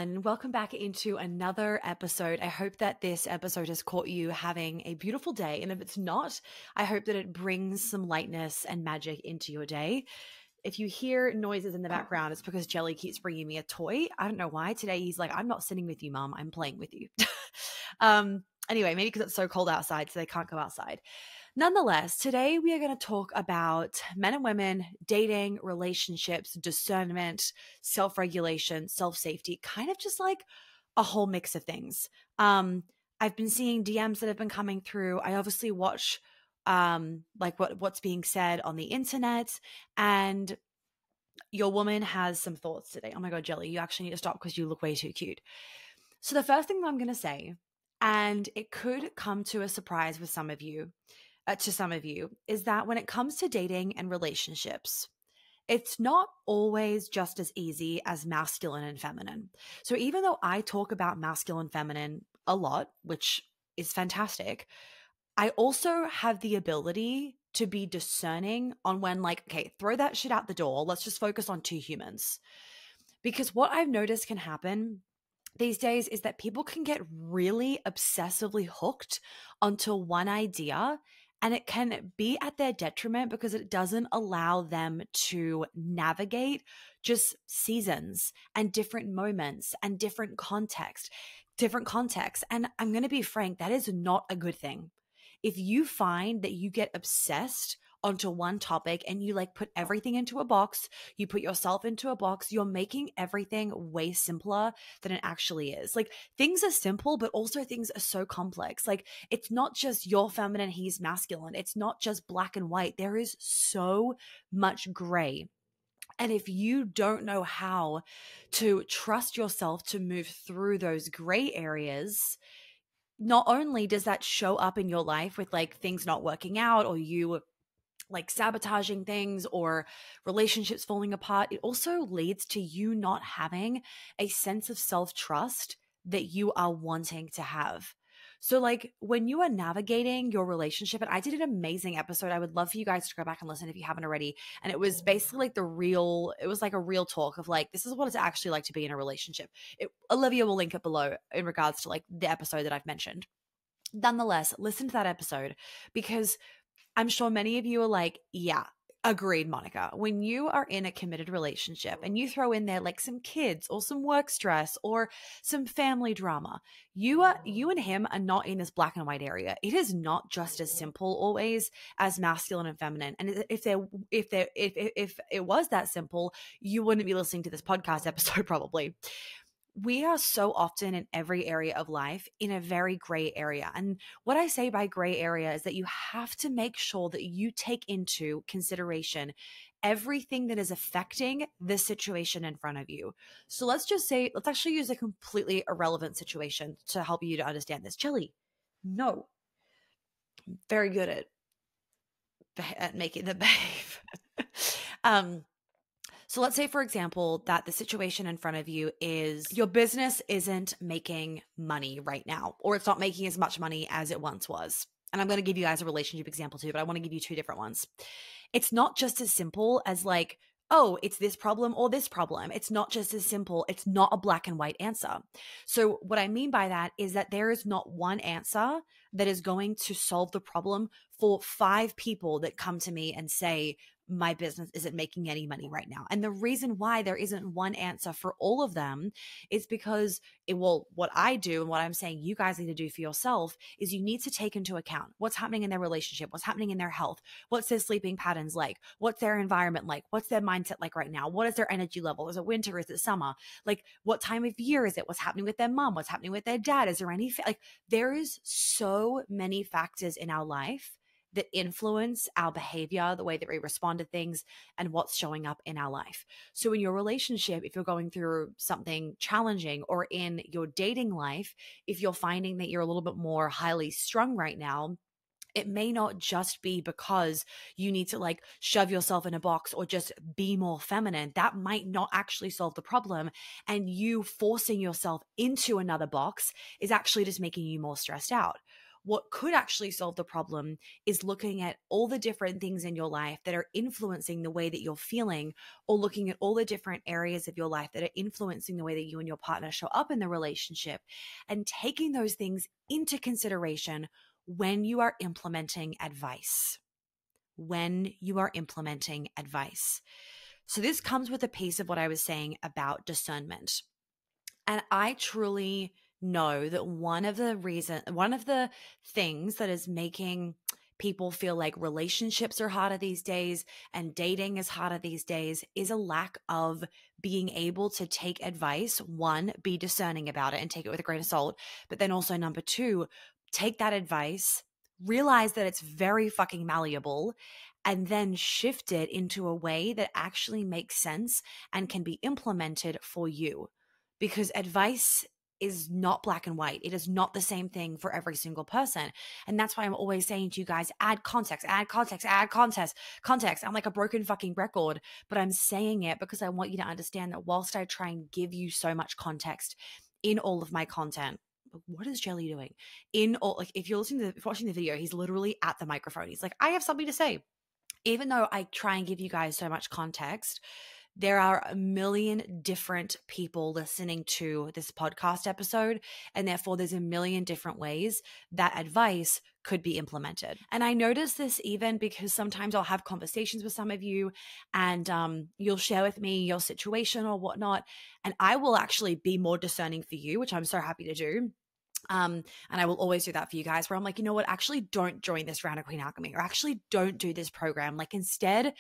everyone. Welcome back into another episode. I hope that this episode has caught you having a beautiful day. And if it's not, I hope that it brings some lightness and magic into your day. If you hear noises in the background, it's because Jelly keeps bringing me a toy. I don't know why. Today he's like, I'm not sitting with you, Mom. I'm playing with you. Anyway, maybe because it's so cold outside, so they can't go outside. Nonetheless, today we are going to talk about men and women, dating, relationships, discernment, self-regulation, self-safety, kind of just like a whole mix of things. I've been seeing DMs that have been coming through. I obviously watch like what's being said on the internet, and your woman has some thoughts today. Oh my God, Jelly, you actually need to stop because you look way too cute. So the first thing that I'm going to say, and it could come to a surprise with some of you, is that when it comes to dating and relationships, it's not always just as easy as masculine and feminine. So even though I talk about masculine, feminine a lot, which is fantastic, I also have the ability to be discerning on when, like, okay, throw that shit out the door. Let's just focus on two humans. Because what I've noticed can happen these days is that people can get really obsessively hooked onto one idea, and it can be at their detriment because it doesn't allow them to navigate just seasons and different moments and different contexts. And I'm going to be frank, that is not a good thing. If you find that you get obsessed onto one topic and you like put everything into a box, you put yourself into a box, you're making everything way simpler than it actually is. Like, things are simple, but also things are so complex. Like, it's not just you're feminine, he's masculine. It's not just black and white. There is so much gray. And if you don't know how to trust yourself to move through those gray areas, not only does that show up in your life with like things not working out or you like sabotaging things or relationships falling apart, it also leads to you not having a sense of self-trust that you are wanting to have. So like when you are navigating your relationship, and I did an amazing episode, I would love for you guys to go back and listen if you haven't already. And it was basically like it was like a real talk of like, this is what it's actually like to be in a relationship. Olivia will link it below in regards to like the episode that I've mentioned. Nonetheless, listen to that episode because I'm sure many of you are like, yeah, agreed, Monica. When you are in a committed relationship and you throw in there like some kids or some work stress or some family drama, you and him are not in this black and white area. It is not just as simple always as masculine and feminine. And if it was that simple, you wouldn't be listening to this podcast episode probably. We are so often in every area of life in a very gray area. And what I say by gray area is that you have to make sure that you take into consideration everything that is affecting the situation in front of you. So let's actually use a completely irrelevant situation to help you to understand this. Jelly, no. I'm very good at making them behave. So let's say, for example, that the situation in front of you is your business isn't making money right now, or it's not making as much money as it once was. And I'm going to give you guys a relationship example too, but I want to give you two different ones. It's not just as simple as like, oh, it's this problem or this problem. It's not just as simple. It's not a black and white answer. So what I mean by that is that there is not one answer that is going to solve the problem for 5 people that come to me and say, my business isn't making any money right now. And the reason why there isn't one answer for all of them is because what I do and what I'm saying you guys need to do for yourself is you need to take into account what's happening in their relationship, what's happening in their health, what's their sleeping patterns like, what's their environment like, what's their mindset like right now, what is their energy level, is it winter, is it summer, like what time of year is it, what's happening with their mom, what's happening with their dad, is there any like there is so many factors in our life that influence our behavior, the way that we respond to things, and what's showing up in our life. So in your relationship, if you're going through something challenging, or in your dating life, if you're finding that you're a little bit more highly strung right now, it may not just be because you need to like shove yourself in a box or just be more feminine. That might not actually solve the problem. And you forcing yourself into another box is actually just making you more stressed out. What could actually solve the problem is looking at all the different things in your life that are influencing the way that you're feeling, or looking at all the different areas of your life that are influencing the way that you and your partner show up in the relationship, and taking those things into consideration when you are implementing advice. When you are implementing advice. So this comes with a piece of what I was saying about discernment. And I truly know that one of the things that is making people feel like relationships are harder these days and dating is harder these days is a lack of being able to take advice. One, be discerning about it and take it with a grain of salt. But then also number two, take that advice, realize that it's very fucking malleable, and then shift it into a way that actually makes sense and can be implemented for you. Because advice is not black and white. It is not the same thing for every single person. And that's why I'm always saying to you guys, add context, add context, add context. I'm like a broken fucking record, but I'm saying it because I want you to understand that whilst I try and give you so much context in all of my content, what is Jelly doing? In all, like if you're watching the video, he's literally at the microphone. He's like, I have something to say. Even though I try and give you guys so much context, there are a million different people listening to this podcast episode, and therefore there's a million different ways that advice could be implemented. And I notice this even because sometimes I'll have conversations with some of you and you'll share with me your situation or whatnot, and I will actually be more discerning for you, which I'm so happy to do. And I will always do that for you guys where I'm like, you know what, actually don't join this round of Queen Alchemy, or actually don't do this program. Like instead,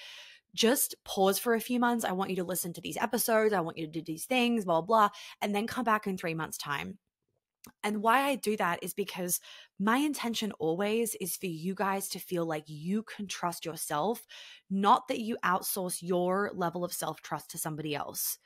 just pause for a few months. I want you to listen to these episodes. I want you to do these things, blah, blah, and then come back in 3 months' time. And why I do that is because my intention always is for you guys to feel like you can trust yourself, not that you outsource your level of self-trust to somebody else.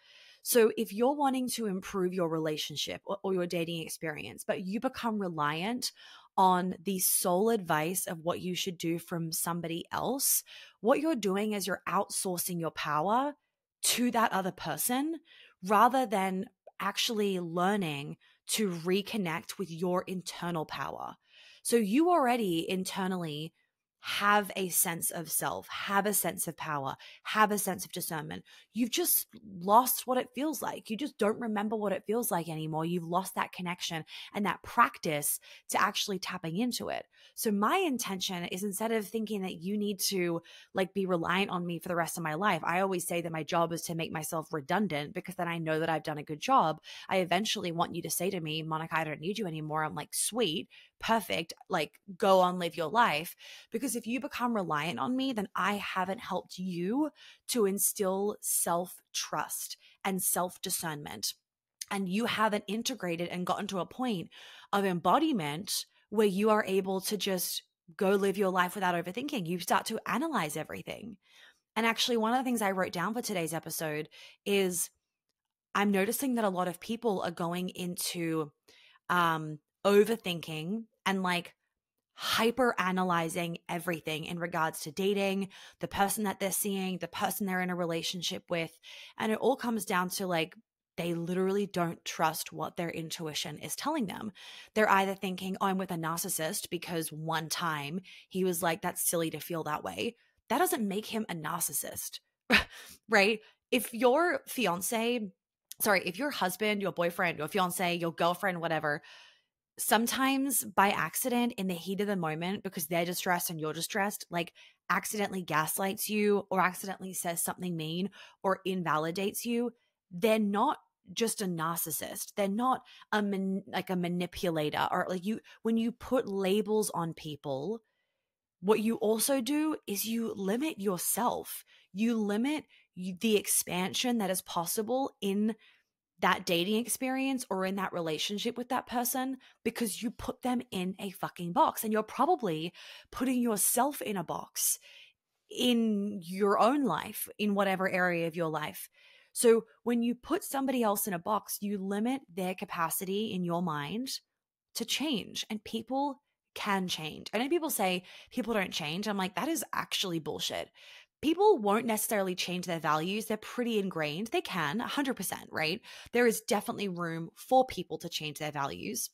So if you're wanting to improve your relationship or your dating experience, but you become reliant on the sole advice of what you should do from somebody else, what you're doing is you're outsourcing your power to that other person rather than actually learning to reconnect with your internal power. So you already internally have a sense of self, have a sense of power, have a sense of discernment. You've just lost what it feels like. You just don't remember what it feels like anymore. You've lost that connection and that practice to actually tapping into it. So my intention is, instead of thinking that you need to like be reliant on me for the rest of my life, I always say that my job is to make myself redundant, because then I know that I've done a good job. I eventually want you to say to me, Monica, I don't need you anymore. I'm like, sweet, perfect, like go on, live your life. Because if you become reliant on me, then I haven't helped you to instill self-trust and self-discernment. And you haven't integrated and gotten to a point of embodiment where you are able to just go live your life without overthinking. You start to analyze everything. And actually, one of the things I wrote down for today's episode is I'm noticing that a lot of people are going into overthinking and like hyper analyzing everything in regards to dating, the person that they're seeing, the person they're in a relationship with. And it all comes down to like, they literally don't trust what their intuition is telling them. They're either thinking, oh, I'm with a narcissist because one time he was like, that's silly to feel that way. That doesn't make him a narcissist, right? If your if your husband, your boyfriend, your fiance, your girlfriend, whatever, sometimes by accident in the heat of the moment, because they're distressed and you're distressed, like accidentally gaslights you or accidentally says something mean or invalidates you, they're not just a narcissist. They're not like a manipulator, or like when you put labels on people, what you also do is you limit yourself. You limit the expansion that is possible in that dating experience or in that relationship with that person, because you put them in a fucking box, and you're probably putting yourself in a box in your own life, in whatever area of your life. So when you put somebody else in a box, you limit their capacity in your mind to change, and people can change. I know people say people don't change. I'm like, that is actually bullshit. People won't necessarily change their values. They're pretty ingrained. They can 100%, right? There is definitely room for people to change their values.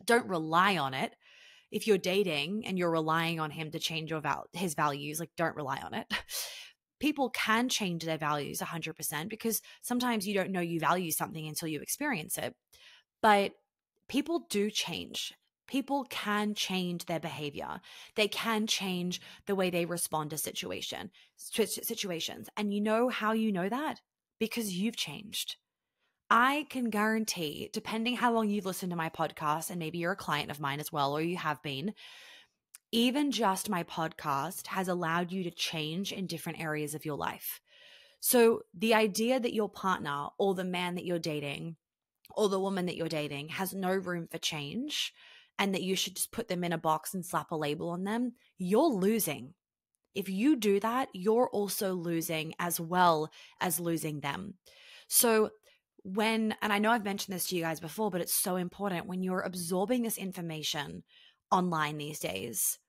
Don't rely on it. if you're dating and you're relying on him to change his values, like don't rely on it. People can change their values 100% because sometimes you don't know you value something until you experience it. But people do change. People can change their behavior. They can change the way they respond to situations. And you know how you know that? Because you've changed. I can guarantee, depending how long you've listened to my podcast, and maybe you're a client of mine as well, or you have been, even just my podcast has allowed you to change in different areas of your life. So the idea that your partner or the man that you're dating or the woman that you're dating has no room for change and that you should just put them in a box and slap a label on them, you're losing. If you do that, you're also losing as well as losing them. So and I know I've mentioned this to you guys before, but it's so important when you're absorbing this information online these days,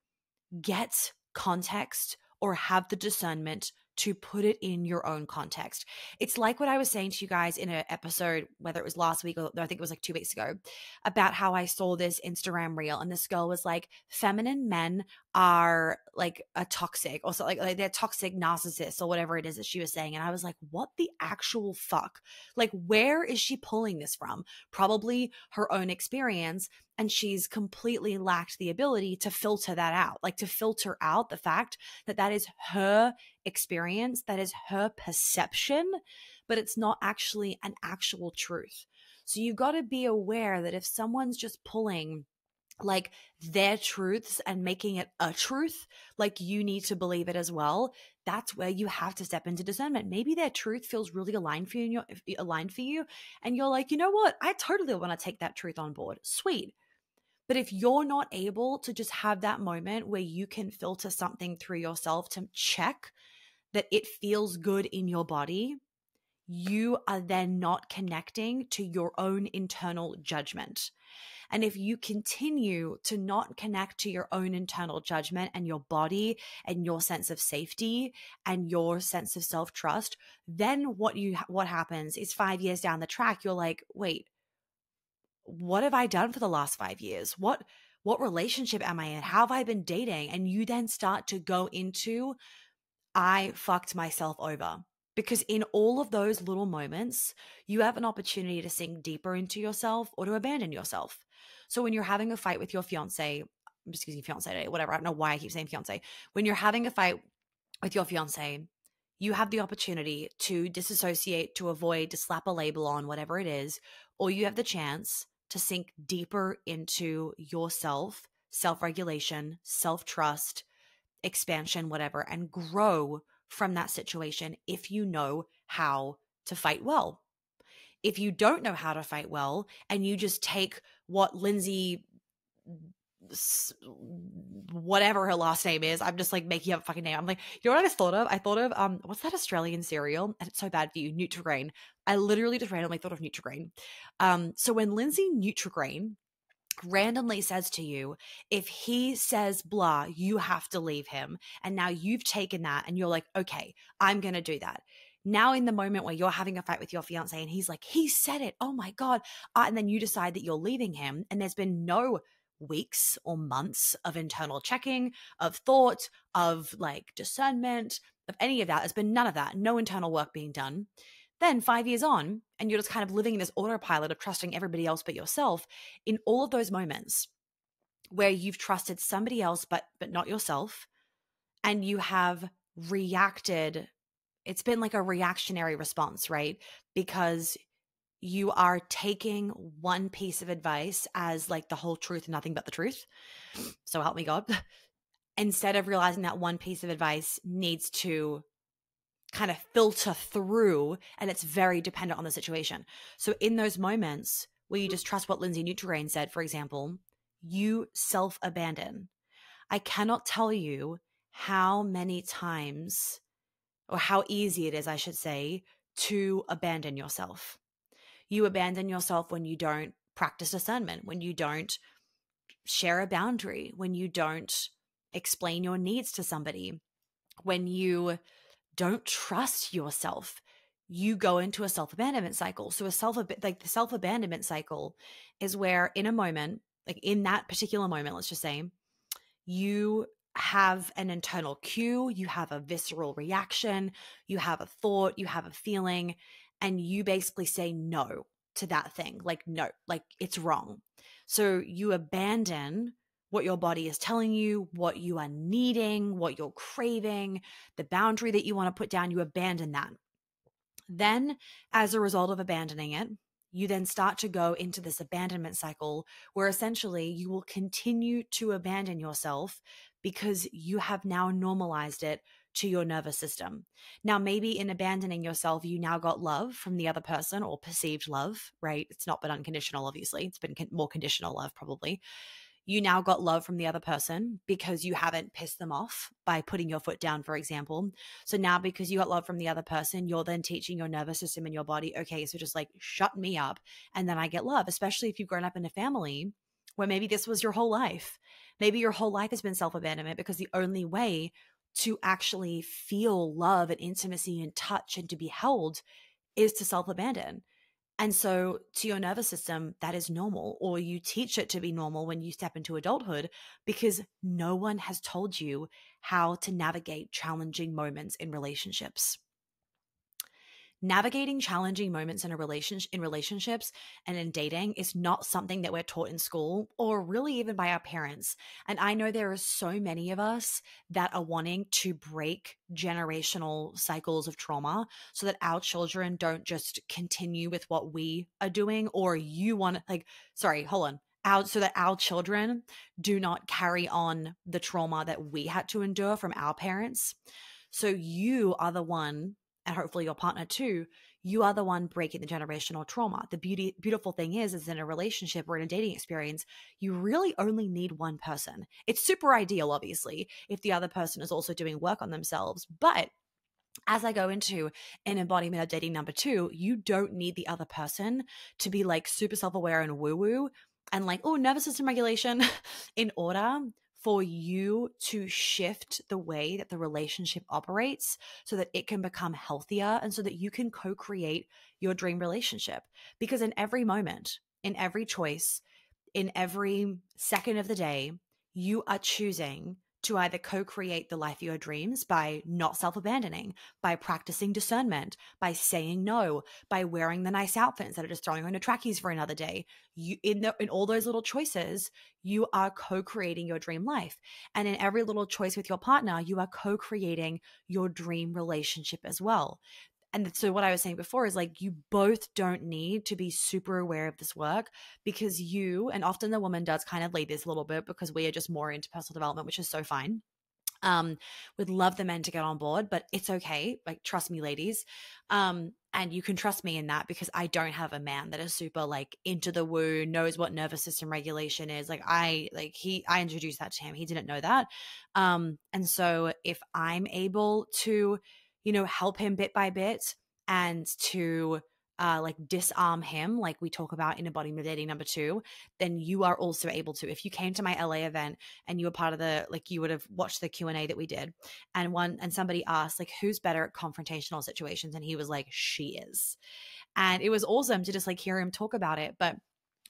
get context or have the discernment to put it in your own context. It's like what I was saying to you guys in an episode, whether it was last week or I think it was like 2 weeks ago, about how I saw this Instagram reel and this girl was like, feminine men are like a toxic or so like they're toxic narcissists or whatever it is that she was saying. And I was like, what the actual fuck? Like, where is she pulling this from? Probably her own experience. And she's completely lacked the ability to filter that out, like to filter out the fact that that is her experience, that is her perception, but it's not actually an actual truth. So you've got to be aware that if someone's just pulling like their truths and making it a truth, like you need to believe it as well, that's where you have to step into discernment. Maybe their truth feels really aligned for you, and you're like, you know what? I totally want to take that truth on board. Sweet. But if you're not able to just have that moment where you can filter something through yourself to check that it feels good in your body, you are then not connecting to your own internal judgment. And if you continue to not connect to your own internal judgment and your body and your sense of safety and your sense of self-trust, then what happens is 5 years down the track, you're like, wait, what have I done for the last 5 years? What relationship am I in? How have I been dating? And you then start to go into, I fucked myself over. Because in all of those little moments, you have an opportunity to sink deeper into yourself or to abandon yourself. So when you're having a fight with your fiance, I'm just using fiance today, whatever. I don't know why I keep saying fiance. When you're having a fight with your fiance, you have the opportunity to disassociate, to avoid, to slap a label on, whatever it is, or you have the chance to sink deeper into yourself, self-regulation, self-trust, expansion, whatever, and grow from that situation if you know how to fight well. If you don't know how to fight well and you just take what Lindsay, whatever her last name is, I'm just like making up a fucking name. I'm like, you know what I just thought of? I thought of what's that Australian cereal? And it's so bad for you, Nutri-Grain. I literally just randomly thought of Nutri-Grain. So when Lindsay Nutri-Grain randomly says to you, if he says blah, you have to leave him. And now you've taken that and you're like, okay, I'm going to do that. Now in the moment where you're having a fight with your fiance and he's like, he said it, oh my God. And then you decide that you're leaving him and there's been no weeks or months of internal checking, of thought, of like discernment, of any of that. There's been none of that, no internal work being done. Then 5 years on, and you're just kind of living in this autopilot of trusting everybody else but yourself, in all of those moments where you've trusted somebody else but not yourself, and you have reacted, it's been like a reactionary response, right? Because you are taking one piece of advice as like the whole truth and nothing but the truth. So help me God. Instead of realizing that one piece of advice needs to kind of filter through and it's very dependent on the situation. So in those moments where you just trust what Lindsay Nutri-Grain said, for example, you self-abandon. I cannot tell you how many times, or how easy it is, I should say, to abandon yourself. You abandon yourself when you don't practice discernment, when you don't share a boundary, when you don't explain your needs to somebody, when you don't trust yourself, you go into a self-abandonment cycle. So the self-abandonment cycle is where in a moment, like in that particular moment, let's just say, you have an internal cue, you have a visceral reaction, you have a thought, you have a feeling, and you basically say no to that thing. Like, no, like it's wrong. So you abandon what your body is telling you, what you are needing, what you're craving, the boundary that you want to put down, you abandon that. Then, as a result of abandoning it, you then start to go into this abandonment cycle where essentially you will continue to abandon yourself because you have now normalized it to your nervous system. Now, maybe in abandoning yourself, you now got love from the other person or perceived love, right? It's not been unconditional, obviously. It's been more conditional love, probably. You now got love from the other person because you haven't pissed them off by putting your foot down, for example. So now, because you got love from the other person, you're then teaching your nervous system and your body, okay, so just like shut me up and then I get love, especially if you've grown up in a family where maybe this was your whole life. Maybe your whole life has been self-abandonment because the only way to actually feel love and intimacy and touch and to be held is to self-abandon. And so to your nervous system, that is normal, or you teach it to be normal when you step into adulthood because no one has told you how to navigate challenging moments in relationships. Navigating challenging moments in relationships and in dating is not something that we're taught in school or really even by our parents. And I know there are so many of us that are wanting to break generational cycles of trauma so that our children don't just continue with what we are doing, or you want to so that our children do not carry on the trauma that we had to endure from our parents. So you are the one, and hopefully your partner too, you are the one breaking the generational trauma. The beautiful thing is in a relationship or in a dating experience, you really only need one person. It's super ideal, obviously, if the other person is also doing work on themselves. But as I go into an embodiment of dating number 2, you don't need the other person to be like super self-aware and woo-woo and like, oh, nervous system regulation in order for you to shift the way that the relationship operates so that it can become healthier and so that you can co-create your dream relationship. Because in every moment, in every choice, in every second of the day, you are choosing to either co-create the life of your dreams by not self-abandoning, by practicing discernment, by saying no, by wearing the nice outfit instead of just throwing on your trackies for another day. In all those little choices, you are co-creating your dream life. And in every little choice with your partner, you are co-creating your dream relationship as well. And so what I was saying before is like, you both don't need to be super aware of this work because and often the woman does kind of lead this a little bit because we are just more into personal development, which is so fine. Would love the men to get on board, but it's okay. Like, trust me, ladies. And you can trust me in that because I don't have a man that is super like into the woo, knows what nervous system regulation is. Like I introduced that to him. He didn't know that. And so if I'm able to, help him bit by bit and to like disarm him, like we talk about in embodiment dating number 2, then you are also able to. If you came to my LA event and you were part of you would have watched the Q&A that we did, and somebody asked like, who's better at confrontational situations? And he was like, she is. And it was awesome to just like hear him talk about it. But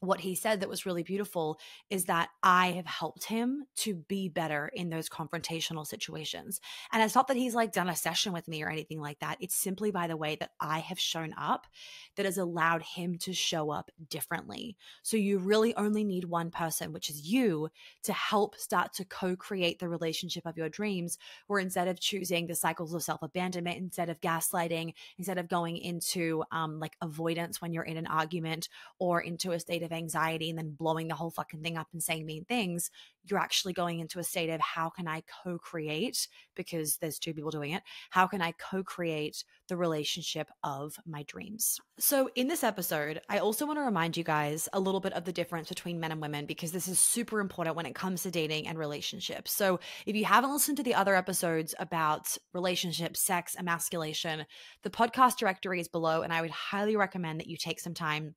what he said that was really beautiful is that I have helped him to be better in those confrontational situations. And it's not that he's like done a session with me or anything like that. It's simply by the way that I have shown up that has allowed him to show up differently. So you really only need one person, which is you, to help start to co-create the relationship of your dreams, where instead of choosing the cycles of self-abandonment, instead of gaslighting, instead of going into like avoidance when you're in an argument or into a state of anxiety and then blowing the whole fucking thing up and saying mean things, you're actually going into a state of how can I co-create, because there's 2 people doing it, how can I co-create the relationship of my dreams? So in this episode, I also want to remind you guys a little bit of the difference between men and women, because this is super important when it comes to dating and relationships. So if you haven't listened to the other episodes about relationships, sex, emasculation, the podcast directory is below, and I would highly recommend that you take some time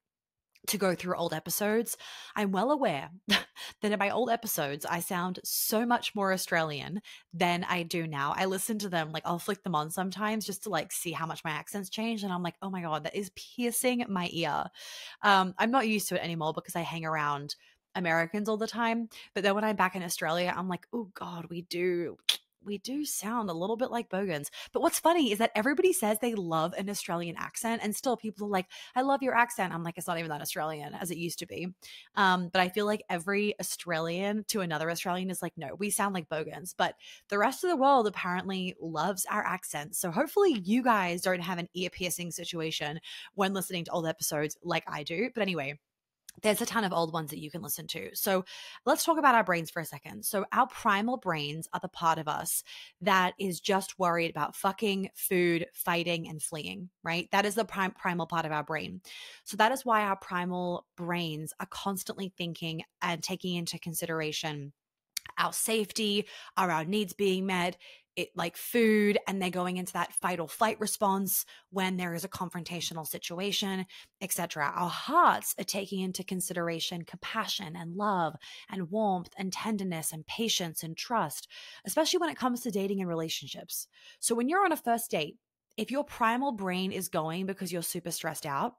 to go through old episodes. I'm well aware that in my old episodes, I sound so much more Australian than I do now. I listen to them, like I'll flick them on sometimes just to like see how much my accent's changed. And I'm like, oh my God, that is piercing my ear. I'm not used to it anymore because I hang around Americans all the time. But then when I'm back in Australia, I'm like, oh God, we do sound a little bit like bogans. But what's funny is that everybody says they love an Australian accent, and still people are like, I love your accent. I'm like, it's not even that Australian as it used to be. But I feel like every Australian to another Australian is like, no, we sound like bogans. But the rest of the world apparently loves our accents. So hopefully you guys don't have an ear piercing situation when listening to old episodes like I do. But anyway, there's a ton of old ones that you can listen to. So let's talk about our brains for a second. So our primal brains are the part of us that is just worried about fucking, food, fighting, and fleeing, right? That is the primal part of our brain. So that is why our primal brains are constantly thinking and taking into consideration our safety, are our needs being met, it like food, and they're going into that fight or flight response when there is a confrontational situation, etc. Our hearts are taking into consideration compassion and love and warmth and tenderness and patience and trust, especially when it comes to dating and relationships. So when you're on a first date, if your primal brain is going because you're super stressed out,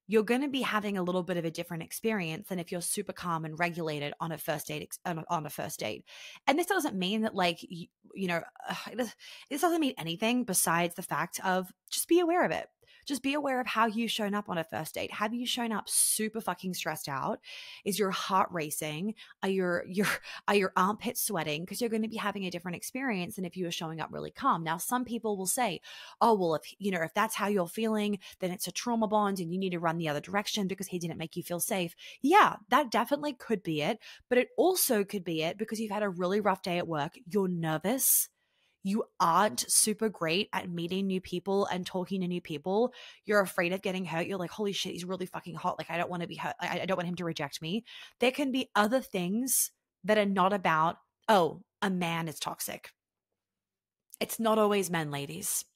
you're going to be having a little bit of a different experience than if you're super calm and regulated on a first date. On a first date, and this doesn't mean that like this doesn't mean anything besides the fact of just be aware of it. Just be aware of how you've shown up on a first date. Have you shown up super fucking stressed out? Is your heart racing? Are your armpits sweating? Because you're going to be having a different experience than if you were showing up really calm. Now, some people will say, oh, well, if that's how you're feeling, then it's a trauma bond and you need to run the other direction because he didn't make you feel safe. Yeah, that definitely could be it. But it also could be it because you've had a really rough day at work. You're nervous. You aren't super great at meeting new people and talking to new people. You're afraid of getting hurt. You're like, holy shit, he's really fucking hot. Like, I don't want to be hurt. I don't want him to reject me. There can be other things that are not about, oh, a man is toxic. It's not always men, ladies.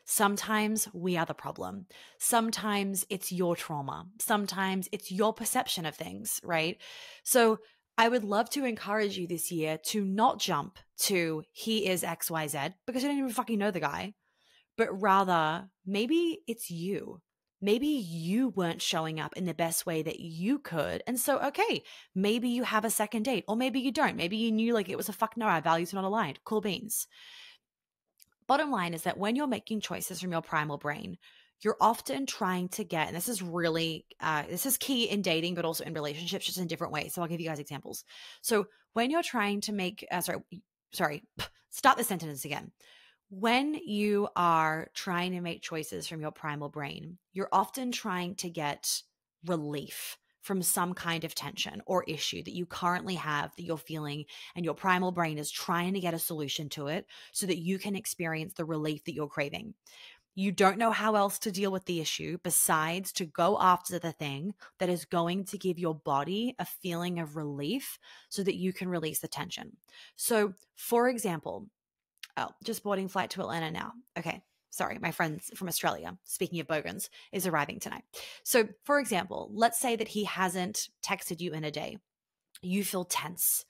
Sometimes we are the problem. Sometimes it's your trauma. Sometimes it's your perception of things, right? So I would love to encourage you this year to not jump to he is XYZ because you don't even fucking know the guy, but rather maybe it's you. Maybe you weren't showing up in the best way that you could. And so, okay, maybe you have a second date, or maybe you don't. Maybe you knew like it was a fuck no, our values are not aligned. Cool beans. Bottom line is that when you're making choices from your primal brain, you're often trying to get, and this is really, this is key in dating, but also in relationships, just in different ways. So I'll give you guys examples. So when you're trying to make, start the sentence again. When you are trying to make choices from your primal brain, you're often trying to get relief from some kind of tension or issue that you currently have that you're feeling, and your primal brain is trying to get a solution to it so that you can experience the relief that you're craving. You don't know how else to deal with the issue besides to go after the thing that is going to give your body a feeling of relief so that you can release the tension. So, for example, just boarding flight to Atlanta now. Okay. Sorry, my friends from Australia, speaking of bogans, is arriving tonight. So, for example, let's say that he hasn't texted you in a day. You feel tense.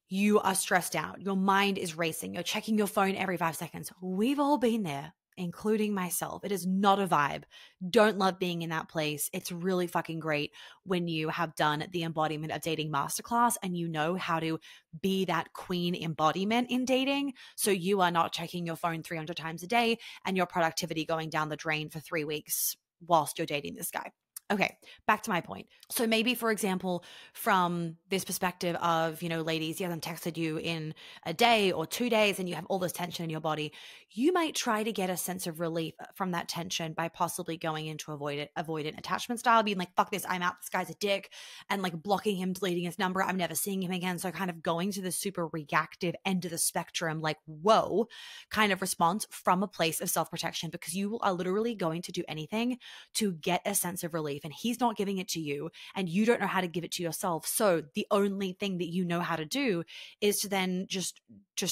You are stressed out. Your mind is racing. You're checking your phone every 5 seconds. We've all been there, including myself. It is not a vibe. Don't love being in that place. It's really fucking great when you have done the embodiment of dating masterclass and you know how to be that queen embodiment in dating. So you are not checking your phone 300 times a day and your productivity going down the drain for 3 weeks whilst you're dating this guy. Okay, back to my point. So maybe, for example, from this perspective of, ladies, he hasn't texted you in a day or 2 days and you have all this tension in your body, you might try to get a sense of relief from that tension by possibly going into avoidant attachment style, being like, fuck this, I'm out, this guy's a dick, and like blocking him, deleting his number, I'm never seeing him again. So kind of going to the super reactive end of the spectrum, like, whoa, kind of response from a place of self-protection, because you are literally going to do anything to get a sense of relief. And he's not giving it to you and you don't know how to give it to yourself. So the only thing that you know how to do is to then just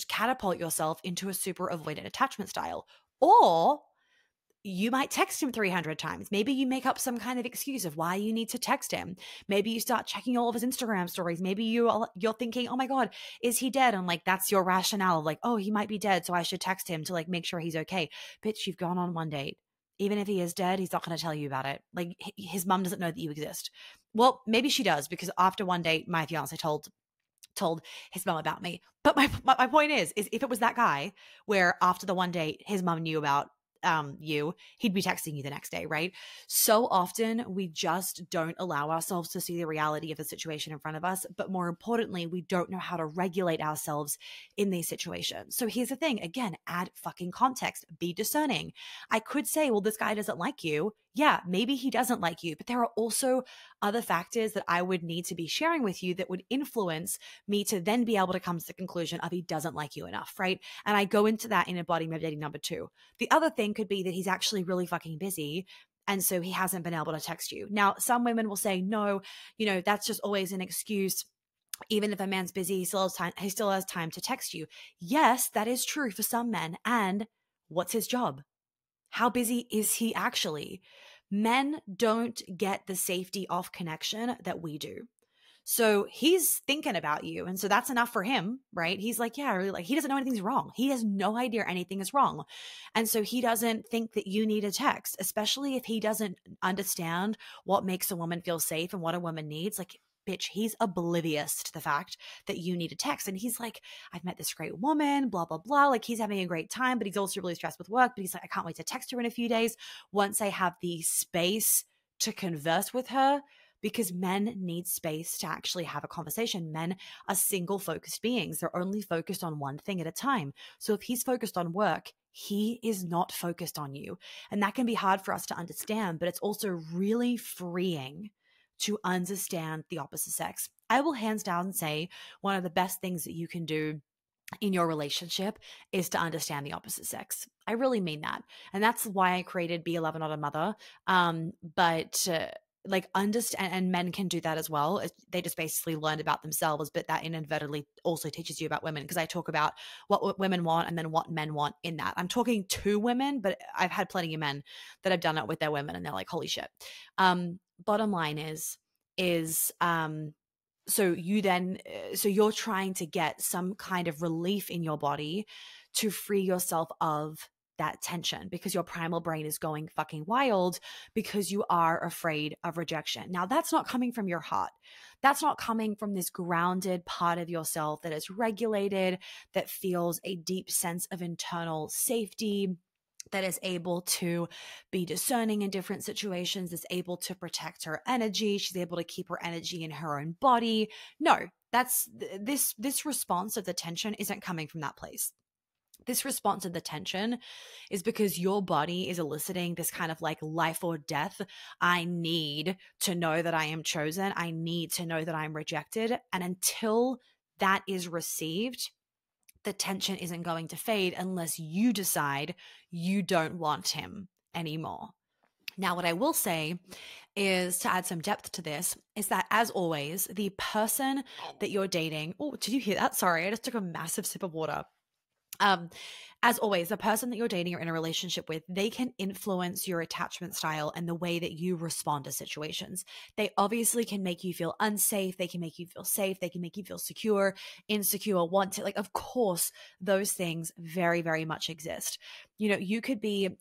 catapult yourself into a super avoidant attachment style. Or you might text him 300 times. Maybe you make up some kind of excuse of why you need to text him. Maybe you start checking all of his Instagram stories. Maybe you're thinking, oh my God, is he dead? And like, that's your rationale of like, oh, he might be dead, so I should text him to like make sure he's okay. Bitch, you've gone on one date. Even if he is dead, he's not going to tell you about it. Like his mom doesn't know that you exist. Well, maybe she does, because after one date, my fiance told his mom about me. But my point is if it was that guy where after the one date his mom knew about you, he'd be texting you the next day, right? So often we just don't allow ourselves to see the reality of the situation in front of us, but more importantly, we don't know how to regulate ourselves in these situations. So here's the thing, again, add fucking context, be discerning. I could say, well, this guy doesn't like you. Yeah, maybe he doesn't like you, but there are also other factors that I would need to be sharing with you that would influence me to then be able to come to the conclusion of he doesn't like you enough, right? And I go into that in embodiment dating number 2. The other thing could be that he's actually really fucking busy, and so he hasn't been able to text you. Now, some women will say, no, that's just always an excuse. Even if a man's busy, he still has time to text you. Yes, that is true for some men. And what's his job? How busy is he actually? Men don't get the safety of connection that we do. So he's thinking about you. And so that's enough for him, right? He's like, yeah, really, like, he doesn't know anything's wrong. He has no idea anything is wrong. And so he doesn't think that you need a text, especially if he doesn't understand what makes a woman feel safe and what a woman needs. Like, bitch, he's oblivious to the fact that you need a text. And he's like, I've met this great woman, blah, blah, blah. Like, he's having a great time, but he's also really stressed with work. But he's like, I can't wait to text her in a few days once I have the space to converse with her, because men need space to actually have a conversation. Men are single focused beings. They're only focused on one thing at a time. So if he's focused on work, he is not focused on you. And that can be hard for us to understand, but it's also really freeing to understand the opposite sex. I will hands down say one of the best things that you can do in your relationship is to understand the opposite sex. I really mean that. And that's why I created Be a Lover, Not a Mother. Like, understand, and men can do that as well. They just basically learned about themselves, but that inadvertently also teaches you about women, because I talk about what women want and then what men want in that. I'm talking to women, but I've had plenty of men that have done it with their women and they're like, holy shit. Bottom line is so you're trying to get some kind of relief in your body to free yourself of that tension, because your primal brain is going fucking wild because you are afraid of rejection. Now, that's not coming from your heart. That's not coming from this grounded part of yourself that is regulated, that feels a deep sense of internal safety, that is able to be discerning in different situations, is able to protect her energy. She's able to keep her energy in her own body. No, that's this response of the tension isn't coming from that place. This response of the tension is because your body is eliciting this kind of like life or death. I need to know that I am chosen. I need to know that I'm rejected. And until that is received, the tension isn't going to fade unless you decide you don't want him anymore. Now, what I will say is, to add some depth to this, is that, as always, the person that you're dating, oh, did you hear that? Sorry, I just took a massive sip of water. As always, the person that you're dating or in a relationship with, they can influence your attachment style and the way that you respond to situations. They obviously can make you feel unsafe. They can make you feel safe. They can make you feel secure, insecure, wanted. Like, of course, those things very, very much exist. You could be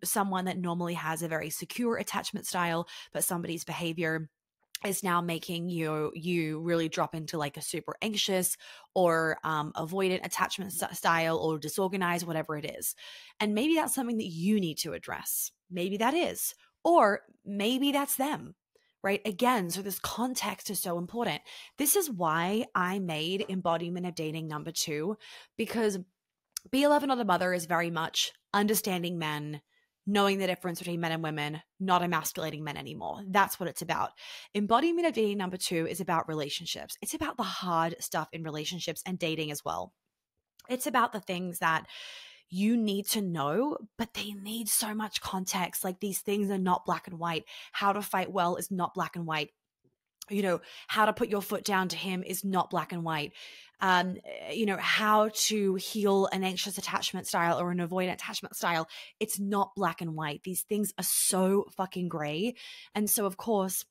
someone that normally has a very secure attachment style, but somebody's behavior is now making you really drop into like a super anxious or avoidant attachment style, or disorganized, whatever it is. And maybe that's something that you need to address. Maybe that is, or maybe that's them, right? Again, so this context is so important. This is why I made embodiment of dating number 2, because Be a Lover, Not a Mother is very much understanding men, knowing the difference between men and women, not emasculating men anymore. That's what it's about. Embodiment of dating number 2 is about relationships. It's about the hard stuff in relationships and dating as well. It's about the things that you need to know, but they need so much context. Like, these things are not black and white. How to fight well is not black and white. How to put your foot down to him is not black and white. How to heal an anxious attachment style or an avoidant attachment style, it's not black and white. These things are so fucking gray. And so, of course,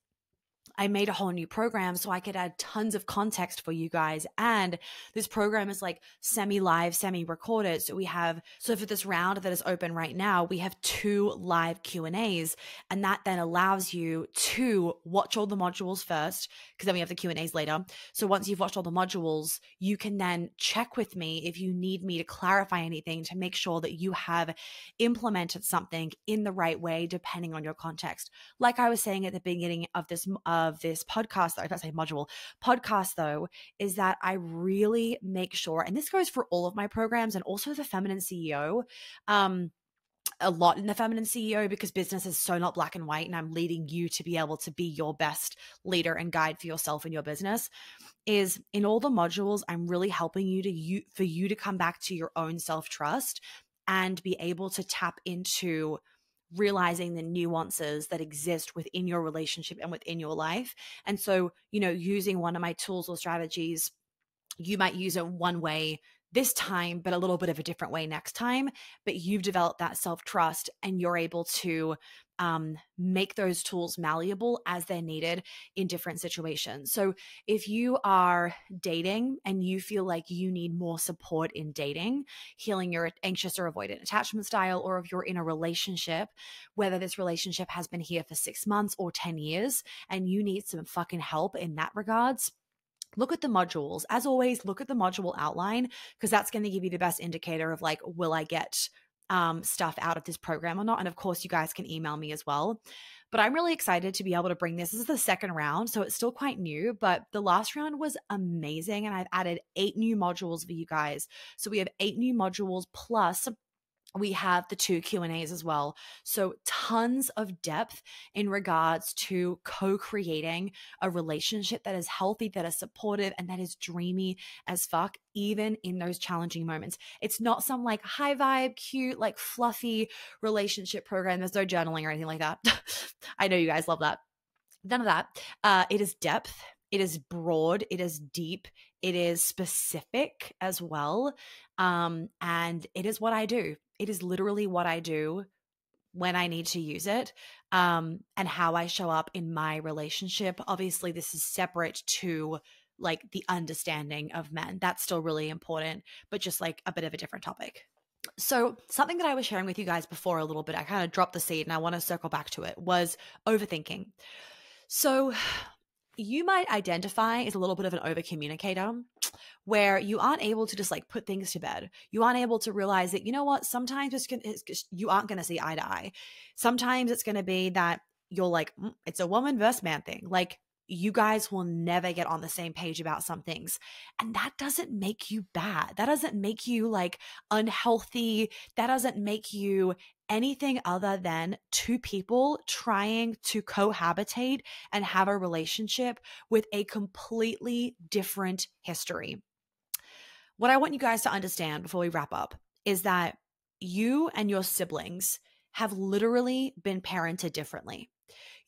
I made a whole new program so I could add tons of context for you guys. And this program is like semi-live, semi-recorded. So for this round that is open right now, we have 2 live Q&As. And that then allows you to watch all the modules first, because then we have the Q&As later. So once you've watched all the modules, you can then check with me if you need me to clarify anything to make sure that you have implemented something in the right way, depending on your context. Like I was saying at the beginning of this podcast, though, let's say module podcast, though, is that I really make sure, and this goes for all of my programs and also the Feminine CEO, a lot in the Feminine CEO, because business is so not black and white, and I'm leading you to be able to be your best leader and guide for yourself and your business. Is in all the modules, I'm really helping for you to come back to your own self-trust and be able to tap into realizing the nuances that exist within your relationship and within your life. And so, using one of my tools or strategies, you might use it one way this time, but a little bit of a different way next time. But you've developed that self-trust and you're able to make those tools malleable as they're needed in different situations. So if you are dating and you feel like you need more support in dating, healing your anxious or avoidant attachment style, or if you're in a relationship, whether this relationship has been here for 6 months or 10 years, and you need some fucking help in that regards, look at the modules. As always, look at the module outline, because that's going to give you the best indicator of like, will I get stuff out of this program or not? And of course, you guys can email me as well. But I'm really excited to be able to bring this. This is the second round, so it's still quite new, but the last round was amazing. And I've added 8 new modules for you guys. So we have 8 new modules, plus we have the 2 Q&As as well. So tons of depth in regards to co-creating a relationship that is healthy, that is supportive, and that is dreamy as fuck, even in those challenging moments. It's not some like high vibe, cute, like fluffy relationship program. There's no journaling or anything like that. I know you guys love that. None of that. It is depth. It is broad. It is deep. It is specific as well. And it is what I do. It is literally what I do when I need to use it, and how I show up in my relationship. Obviously, this is separate to like the understanding of men. That's still really important, but just like a bit of a different topic. So something that I was sharing with you guys before a little bit, I kind of dropped the seed and I want to circle back to it, was overthinking. So you might identify as a little bit of an overcommunicator, where you aren't able to just like put things to bed. You aren't able to realize that, you know what, sometimes you aren't going to see eye to eye. Sometimes it's going to be that you're like, it's a woman versus man thing. Like, you guys will never get on the same page about some things. And that doesn't make you bad. That doesn't make you like unhealthy. That doesn't make you anything other than 2 people trying to cohabitate and have a relationship with a completely different history. What I want you guys to understand before we wrap up is that you and your siblings have literally been parented differently.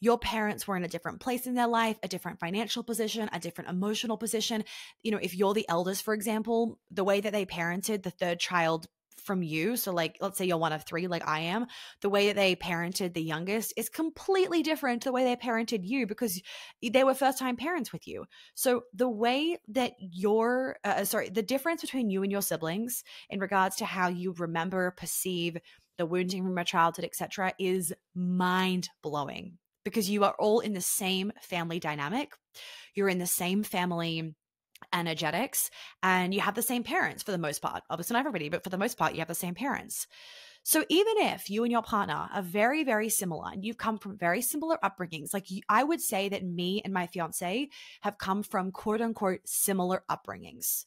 Your parents were in a different place in their life, a different financial position, a different emotional position. If you're the eldest, for example, the way that they parented the third child from you, so like let's say you're one of 3 like I am, the way that they parented the youngest is completely different to the way they parented you, because they were first time parents with you. So the way that the difference between you and your siblings in regards to how you remember, perceive the wounding from your childhood, etc., is mind blowing, because you are all in the same family dynamic. You're in the same family energetics, and you have the same parents for the most part. Obviously not everybody, but for the most part, you have the same parents. So even if you and your partner are very, very similar and you've come from very similar upbringings, like I would say that me and my fiance have come from quote unquote similar upbringings.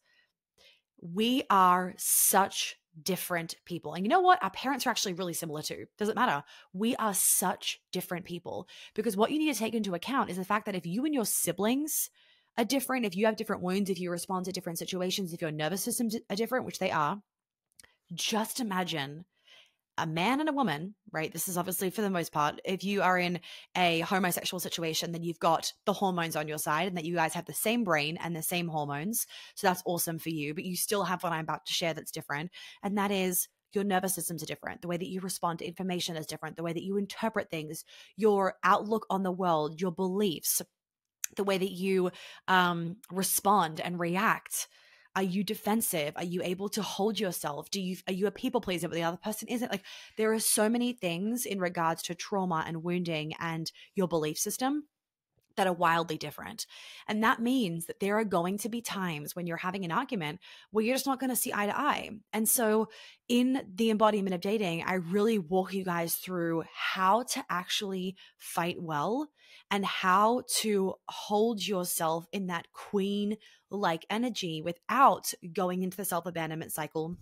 We are such different people. And you know what? Our parents are actually really similar too. Doesn't matter. We are such different people, because what you need to take into account is the fact that if you and your siblings are different, if you have different wounds, if you respond to different situations, if your nervous systems are different, which they are, just imagine a man and a woman, right? This is obviously for the most part. If you are in a homosexual situation, then you've got the hormones on your side, and that you guys have the same brain and the same hormones. So that's awesome for you, but you still have what I'm about to share that's different. And that is your nervous systems are different. The way that you respond to information is different. The way that you interpret things, your outlook on the world, your beliefs. the way that you respond and react. Are you defensive? Are you able to hold yourself? Are you a people pleaser but the other person isn't? Like, there are so many things in regards to trauma and wounding and your belief system that are wildly different. And that means that there are going to be times when you're having an argument where you're just not going to see eye to eye. And so in the embodiment of dating, I really walk you guys through how to actually fight well and how to hold yourself in that queen like energy without going into the self-abandonment cycle,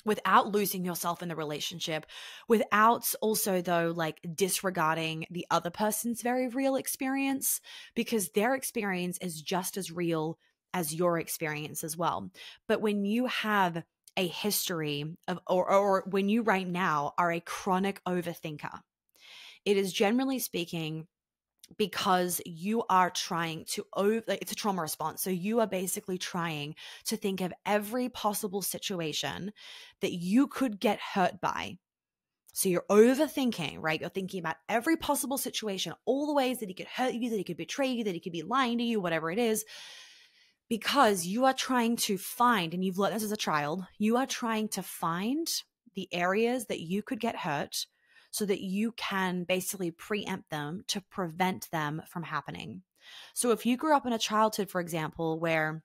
without losing yourself in the relationship, without also, though, like disregarding the other person's very real experience, because their experience is just as real as your experience as well. But when you have a history of, or when you right now are a chronic overthinker, it is generally speaking because you are trying to it's a trauma response. So you are basically trying to think of every possible situation that you could get hurt by. So you're overthinking, right? You're thinking about every possible situation, all the ways that he could hurt you, that he could betray you, that he could be lying to you, whatever it is, because you are trying to find, and you've learned this as a child, you are trying to find the areas that you could get hurt so that you can basically preempt them to prevent them from happening. So if you grew up in a childhood, for example, where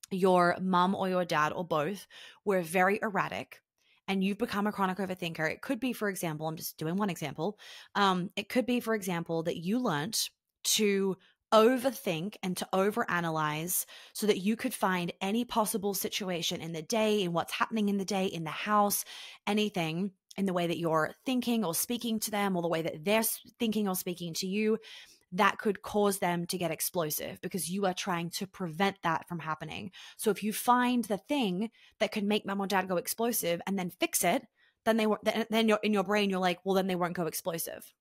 your mom or your dad or both were very erratic and you've become a chronic overthinker, it could be, for example, I'm just doing one example. It could be, for example, that you learned to overthink and to overanalyze so that you could find any possible situation in the day, in what's happening in the day, in the house, anything in the way that you're thinking or speaking to them, or the way that they're thinking or speaking to you, that could cause them to get explosive because you are trying to prevent that from happening. So if you find the thing that could make mom or dad go explosive and then fix it, then you're in your brain, you're like, well, then they won't go explosive.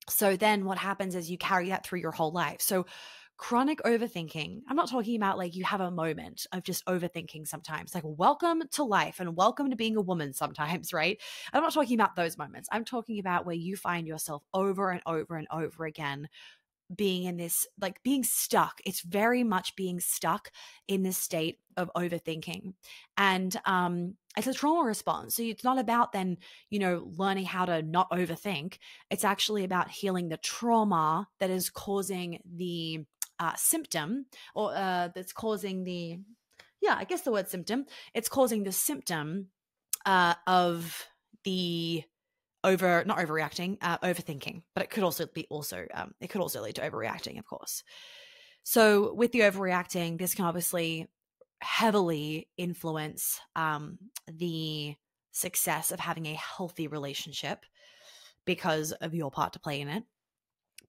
So then what happens is you carry that through your whole life. So chronic overthinking, I'm not talking about like you have a moment of just overthinking sometimes, like welcome to life and welcome to being a woman sometimes, right? I'm not talking about those moments. I'm talking about where you find yourself over and over and over again being in this, like being stuck. It's very much being stuck in this state of overthinking. And it's a trauma response. So it's not about then, learning how to not overthink. It's actually about healing the trauma that is causing the symptom, or that's causing I guess the word symptom. It's causing the symptom of the not overreacting, overthinking, but it could also lead to overreacting, of course. So with the overreacting, this can obviously heavily influence the success of having a healthy relationship because of your part to play in it.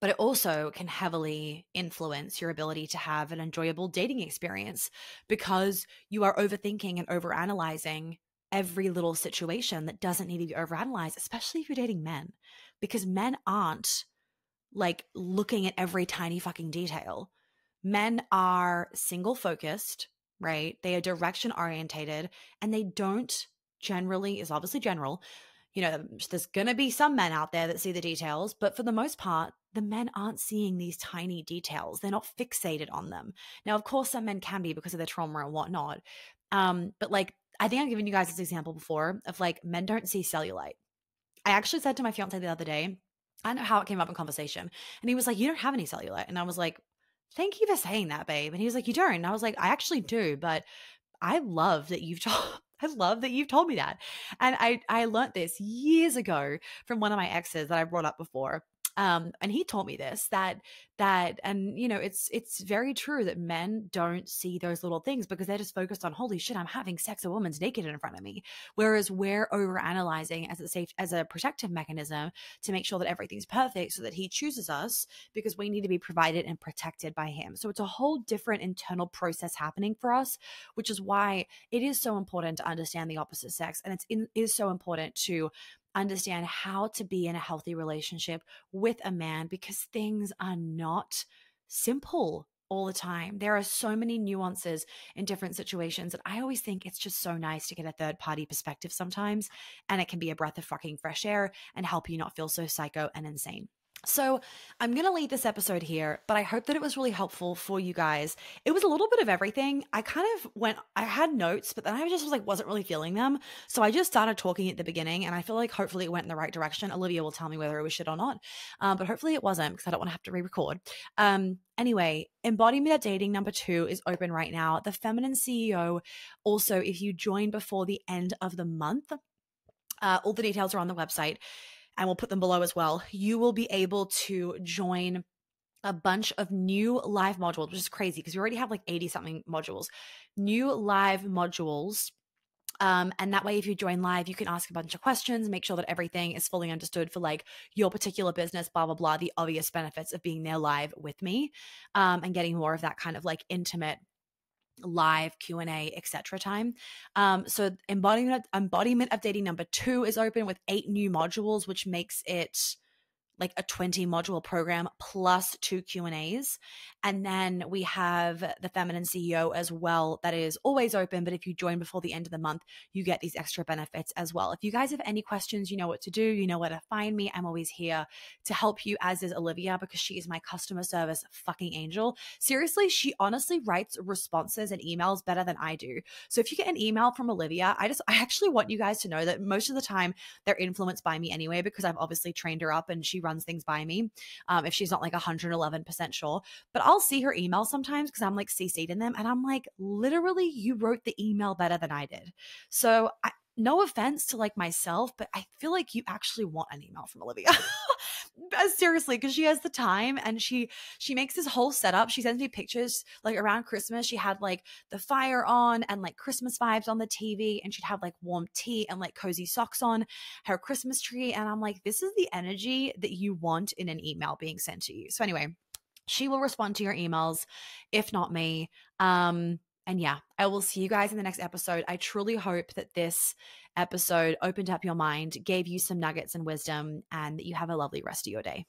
But it also can heavily influence your ability to have an enjoyable dating experience because you are overthinking and overanalyzing every little situation that doesn't need to be overanalyzed, especially if you're dating men, because men aren't like looking at every tiny fucking detail. Men are single focused, right? They are direction orientated, and they don't generally, is obviously general, there's going to be some men out there that see the details, but for the most part, the men aren't seeing these tiny details. They're not fixated on them. Now, of course, some men can be because of their trauma and whatnot. But like, I think I've given you guys this example before of like, men don't see cellulite. I actually said to my fiance the other day, I don't know how it came up in conversation, and he was like, you don't have any cellulite. And I was like, thank you for saying that, babe. And he was like, you don't. And I was like, I actually do, but I love that you've told me that. And I learned this years ago from one of my exes that I brought up before. And he taught me this, and it's very true that men don't see those little things because they're just focused on, holy shit, I'm having sex, a woman's naked in front of me. Whereas we're overanalyzing as a protective mechanism to make sure that everything's perfect so that he chooses us because we need to be provided and protected by him. So it's a whole different internal process happening for us, which is why it is so important to understand the opposite sex. And it is so important to understand how to be in a healthy relationship with a man, because things are not simple all the time. There are so many nuances in different situations that I always think it's just so nice to get a third party perspective sometimes, and it can be a breath of fucking fresh air and help you not feel so psycho and insane. So I'm going to leave this episode here, but I hope that it was really helpful for you guys. It was a little bit of everything. I had notes, but then I just was like, wasn't really feeling them. So I just started talking at the beginning, and I feel like hopefully it went in the right direction. Olivia will tell me whether it was shit or not. But hopefully it wasn't, because I don't want to have to re-record. Anyway, embodiment of dating number 2 is open right now. The Feminine CEO. Also, if you join before the end of the month, all the details are on the website, and we'll put them below as well. You will be able to join a bunch of new live modules, which is crazy because we already have like 80 something modules, new live modules. And that way, if you join live, you can ask a bunch of questions, make sure that everything is fully understood for like your particular business, blah, blah, blah, the obvious benefits of being there live with me, and getting more of that kind of like intimate live Q&A, etc. time. So embodiment of dating number 2 is open with 8 new modules, which makes it like a 20 module program plus 2 Q&As. And then we have the Feminine CEO as well, that is always open, but if you join before the end of the month, you get these extra benefits as well. If you guys have any questions, you know what to do, you know where to find me. I'm always here to help you, as is Olivia, because she is my customer service fucking angel. Seriously, she honestly writes responses and emails better than I do. So if you get an email from Olivia, I actually want you guys to know that most of the time they're influenced by me anyway, because I've obviously trained her up and she runs things by me, if she's not like 111% sure. But I'll see her email sometimes because I'm like CC'd in them, and I'm like, literally, you wrote the email better than I did. So no offense to like myself, but I feel like you actually want an email from Olivia. Seriously, because she has the time, and she makes this whole setup. She sends me pictures like around Christmas. She had like the fire on and like Christmas vibes on the TV, and she'd have like warm tea and like cozy socks on her Christmas tree. And I'm like, this is the energy that you want in an email being sent to you. So anyway, she will respond to your emails, if not me. And yeah, I will see you guys in the next episode. I truly hope that this episode opened up your mind, gave you some nuggets and wisdom, and that you have a lovely rest of your day.